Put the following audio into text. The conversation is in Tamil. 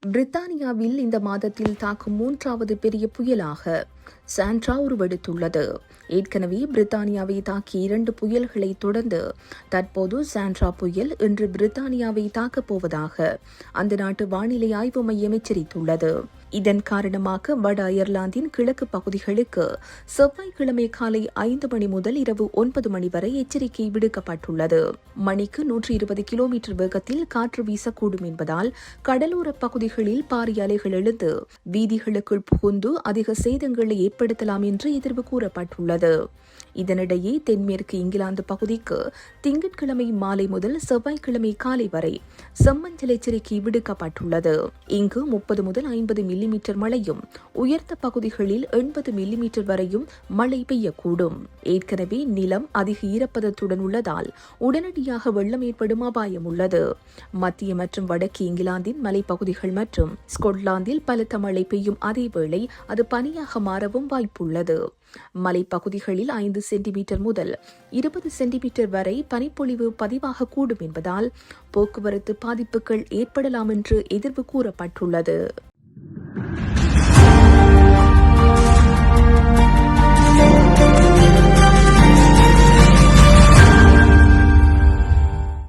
பிரித்தானியாவில் இந்த மாதத்தில் தாக்கும் 3வது பெரிய புயலாக சாண்ட்ரா உருவெடுத்துள்ளது. ஏற்கனவே பிரித்தானியாவை தாக்கிய 2 புயல்களை தொடர்ந்து தற்போது சாண்ட்ரா புயல் இன்று பிரித்தானியாவை தாக்கப் போவதாக அந்த நாட்டு வானிலை ஆய்வு மையம் எச்சரித்துள்ளது. இதன் காரணமாக வட அயர்லாந்தின் கிழக்கு பகுதிகளுக்கு செவ்வாய்க்கிழமை காலை 5 மணி முதல் இரவு 9 மணி வரை எச்சரிக்கை விடுக்கப்பட்டுள்ளது. மணிக்கு 120 கிலோமீட்டர் வேகத்தில் காற்று வீசக்கூடும் என்பதால் கடலோர பகுதிகளில் பாரிய அலைகள் எழுந்து வீதிகளுக்குள் புகுந்து அதிக சேதங்களை ஏற்படுத்தலாம் என்று எதிர்வு கூறப்பட்டுள்ளது. இதனிடையே தென்மேற்கு இங்கிலாந்து பகுதிக்கு திங்கட்கிழமை மாலை முதல் செவ்வாய்க்கிழமை காலை வரை செம்மஞ்சள் எச்சரிக்கை விடுக்கப்பட்டுள்ளது. இங்கு 30 முதல் 50 மில்லிமீட்டர் மழையும் உயர்ந்த பகுதிகளில் 80 மில்லிமீட்டர் வரையும் மழை பெய்யக்கூடும். ஏற்கனவே நிலம் அதிக ஈரப்பதத்துடன் உள்ளதால் உடனடியாக வெள்ளம் ஏற்படும் அபாயம் உள்ளது. மத்திய மற்றும் வடக்கு இங்கிலாந்தின் மலைப்பகுதிகள் மற்றும் ஸ்கொட்லாந்தில் பலத்த மழை பெய்யும் அதேவேளை அது பனியாக மாறவும் வாய்ப்புள்ளது. மலைப்பகுதிகளில் 5 சென்டிமீட்டர் முதல் 20 சென்டிமீட்டர் வரை பனிப்பொழிவு பதிவாகக்கூடும் என்பதால் போக்குவரத்து பாதிப்புகள் ஏற்படலாம் என்று எதிர்வு கூறப்பட்டுள்ளது.